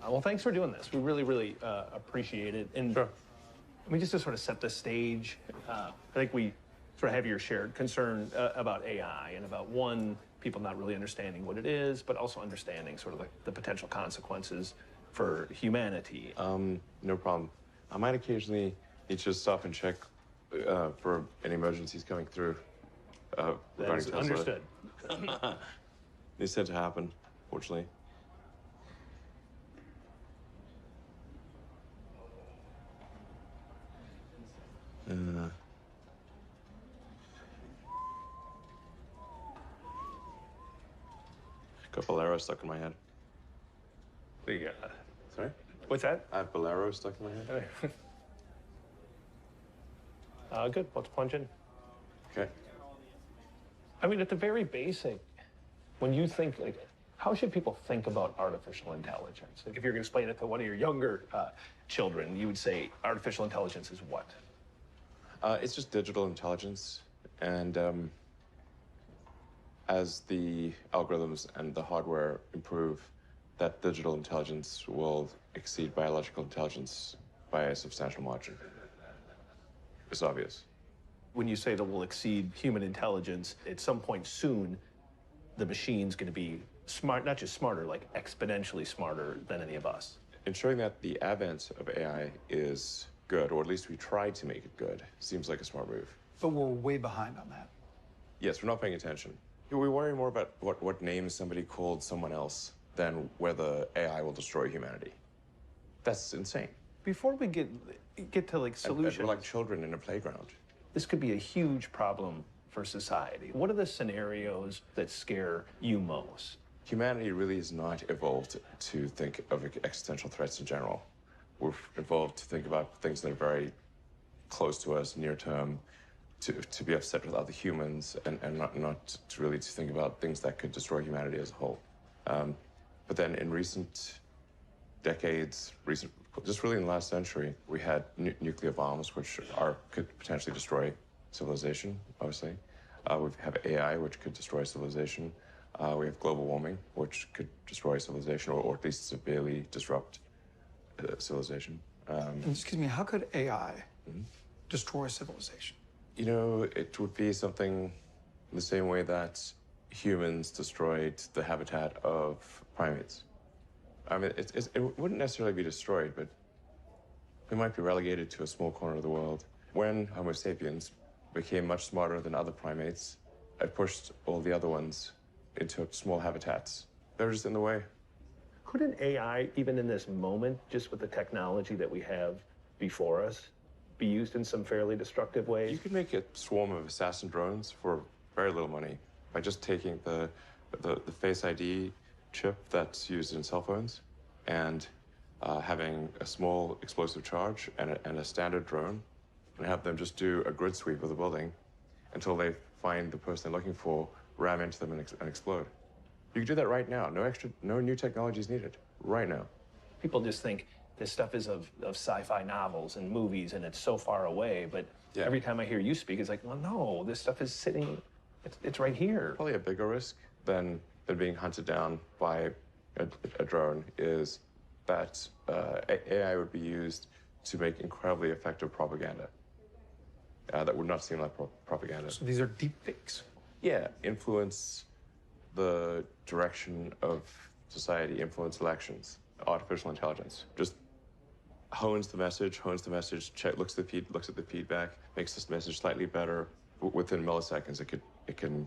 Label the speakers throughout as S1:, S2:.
S1: Well, thanks for doing this. We really appreciate it. And
S2: Sure.
S1: I mean, just to sort of set the stage, I think we sort of have your shared concern about AI and about, one, people not really understanding what it is, but also understanding sort of the potential consequences for humanity.
S2: No problem. I might occasionally need to stop and check for any emergencies coming through.
S1: That's understood.
S2: They said to happen, fortunately. Got Bolero stuck in my head. Sorry?
S1: What's that?
S2: I have Bolero stuck in my head.
S1: Good. Let's plunge in.
S2: Okay.
S1: I mean, at the very basic, when you think, like, how should people think about artificial intelligence? Like, if you're going to explain it to one of your younger children, you would say artificial intelligence is what?
S2: It's just digital intelligence, and as the algorithms and the hardware improve, that digital intelligence will exceed biological intelligence by a substantial margin. It's obvious.
S1: When you say that will exceed human intelligence, at some point soon, the machine's going to be smart, not just smarter, like exponentially smarter than any of us.
S2: Ensuring that the advent of AI is good, or at least we try to make it good, seems like a smart move.
S3: But we're way behind on that.
S2: Yes, we're not paying attention. We worry more about what name somebody called someone else than whether AI will destroy humanity. That's insane.
S1: Before we get to like solutions,
S2: we're like children in a playground.
S1: This could be a huge problem for society. What are the scenarios that scare you most?
S2: Humanity really is not evolved to think of existential threats in general. We're evolved to think about things that are very close to us, near term, to be upset with other humans, and not to really to think about things that could destroy humanity as a whole. But then in recent decades, just really in the last century, we had nuclear bombs, which could potentially destroy civilization, obviously. We have AI, which could destroy civilization. We have global warming, which could destroy civilization, or at least severely disrupt civilization.
S3: And excuse me, how could AI destroy civilization?
S2: You know, it would be something the same way that humans destroyed the habitat of primates. I mean, it wouldn't necessarily be destroyed, but we might be relegated to a small corner of the world. When Homo sapiens became much smarter than other primates, it pushed all the other ones into small habitats. They were just in the way.
S1: Couldn't AI, even in this moment, just with the technology that we have before us, be used in some fairly destructive ways?
S2: You could make a swarm of assassin drones for very little money by just taking the Face ID chip that's used in cell phones and having a small explosive charge and a standard drone, and have them just do a grid sweep of the building until they find the person they're looking for, ram into them, and explode. You can do that right now. No new technology is needed. Right now.
S1: People just think this stuff is of sci-fi novels and movies, and it's so far away. But every time I hear you speak, it's like, well, no, this stuff is sitting. It's right here.
S2: Probably a bigger risk than being hunted down by a drone is that AI would be used to make incredibly effective propaganda. That would not seem like propaganda.
S3: So these are deep fakes.
S2: Yeah, influence the direction of society, influence elections. Artificial intelligence just hones the message, looks at the feedback, makes this message slightly better. Within milliseconds, it can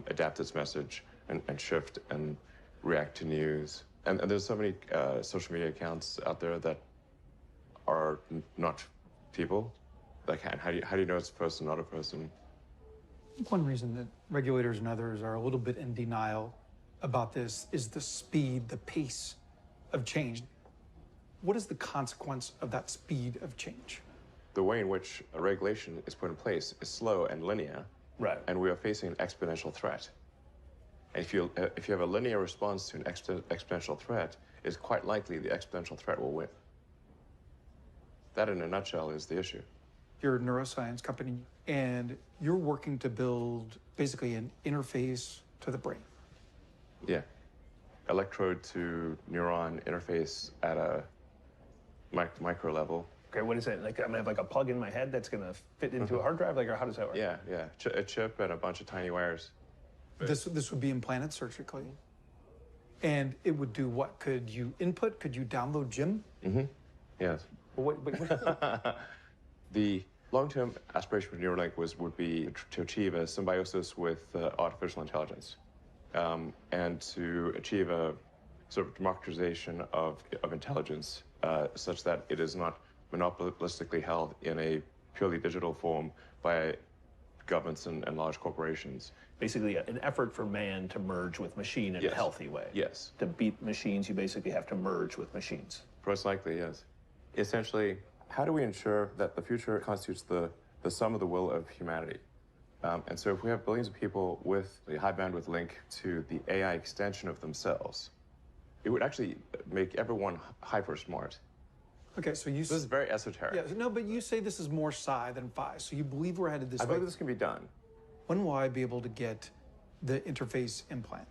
S2: adapt its message and shift and react to news. And there's so many social media accounts out there that are not people. Like, how do you know it's a person, not a person?
S3: One reason that regulators and others are a little bit in denial about this is the speed, the pace of change. What is the consequence of that speed of change?
S2: The way in which a regulation is put in place is slow and linear.
S1: Right.
S2: And we are facing an exponential threat. And if you have a linear response to an exponential threat, it's quite likely the exponential threat will win. That, in a nutshell, is the issue.
S3: You're a neuroscience company, and you're working to build basically an interface to the brain.
S2: Yeah. electrode to neuron interface at a micro level.
S1: Okay, what is it? Like, I'm gonna have like a plug in my head that's gonna fit into a hard drive? Like, or how does that work?
S2: Yeah, yeah. A chip and a bunch of tiny wires.
S3: This would be implanted surgically. And it would do what? Could you input? Could you download Jim?
S2: Yes.
S1: What,
S2: The long-term aspiration for Neuralink would be to achieve a symbiosis with artificial intelligence, and to achieve a sort of democratization of intelligence, such that it is not monopolistically held in a purely digital form by governments and large corporations.
S1: basically an effort for man to merge with machine in a healthy way.
S2: Yes.
S1: To beat machines, you basically have to merge with machines.
S2: Most likely, yes. Essentially, how do we ensure that the future constitutes the sum of the will of humanity? And so if we have billions of people with a high bandwidth link to the AI extension of themselves, it would actually make everyone hyper smart.
S3: Okay, so you...
S2: This is very esoteric.
S3: Yeah, no, but you say this is more psi than phi, so you believe we're headed this
S2: I
S3: way.
S2: believe this can be done.
S3: When will I be able to get the interface implant?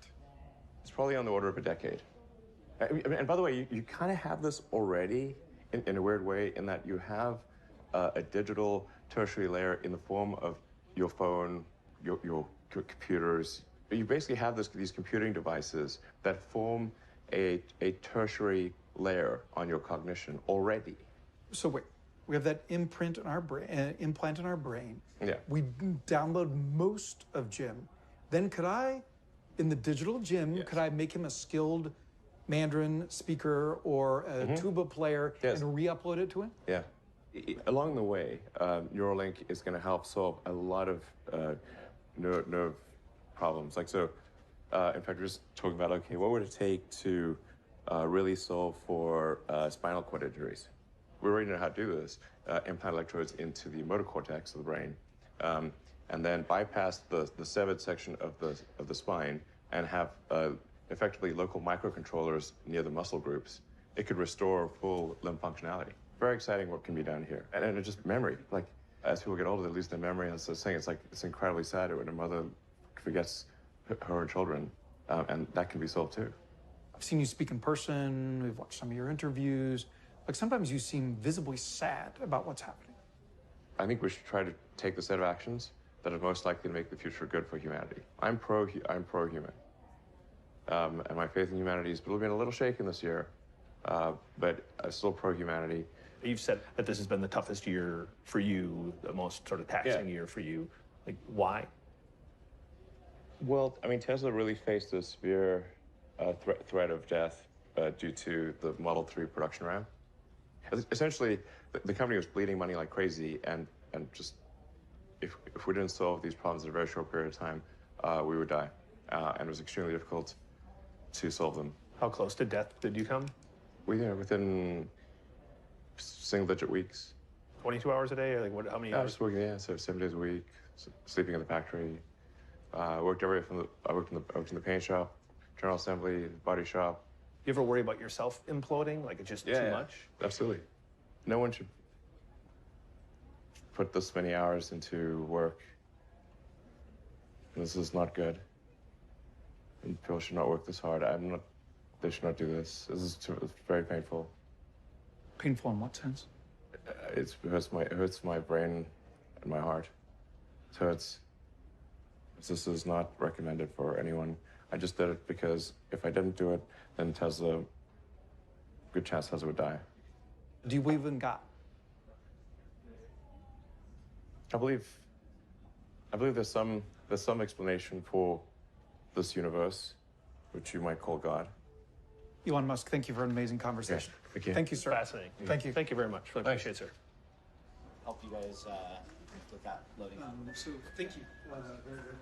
S2: It's probably on the order of a decade. And by the way, you kind of have this already in a weird way, in that you have a digital tertiary layer in the form of your phone, your computers. You basically have these computing devices that form a tertiary layer on your cognition already.
S3: So wait, we have that imprint in our brain, implant in our brain.
S2: Yeah.
S3: We download most of Jim. Then could I, in the digital Jim, could I make him a skilled Mandarin speaker or a tuba player and re-upload it to him?
S2: Yeah. Along the way, Neuralink is going to help solve a lot of nerve problems. Like, so, in fact, we're just talking about, okay, what would it take to really solve for spinal cord injuries? We already know how to do this. Implant electrodes into the motor cortex of the brain, and then bypass the severed section of the spine and have effectively local microcontrollers near the muscle groups. It could restore full limb functionality. Very exciting what can be done here. And it's just memory. Like, as people get older, they lose their memory. As I was saying, it's incredibly sad when a mother forgets her children, and that can be solved too.
S3: I've seen you speak in person. We've watched some of your interviews. Like, sometimes you seem visibly sad about what's happening.
S2: I think we should try to take the set of actions that are most likely to make the future good for humanity. I'm pro-human. And my faith in humanity has been a little shaken this year, but I'm still pro-humanity.
S1: You've said that this has been the toughest year for you, the most sort of taxing year for you. Like, why?
S2: Well, I mean, Tesla really faced a severe threat of death due to the Model 3 production ramp. Essentially, the company was bleeding money like crazy, and just if we didn't solve these problems in a very short period of time, we would die. And it was extremely difficult to solve them.
S1: How close to death did you come?
S2: Within single-digit weeks.
S1: 22 hours a day, or like what? How many
S2: I
S1: hours?
S2: was working, so 7 days a week, sleeping in the factory. I worked everywhere I worked in the paint shop, general assembly, body shop.
S1: You ever worry about yourself imploding? Like it's just too much?
S2: Absolutely. No one should put this many hours into work. This is not good. And people should not work this hard. They should not do this. It's very painful.
S3: Painful in what sense?
S2: It hurts my brain and my heart. So this is not recommended for anyone. I just did it because if I didn't do it, then good chance Tesla would die.
S3: Do you believe in God?
S2: I believe there's some explanation for this universe, which you might call God.
S3: Elon Musk, thank you for an amazing conversation.
S2: Yeah, thank you.
S3: Thank you, sir.
S1: Fascinating.
S3: Thank you.
S1: Thank you very much. Really appreciate it, sir.
S4: Help you guys with that loading up.
S3: So thank you very, very much.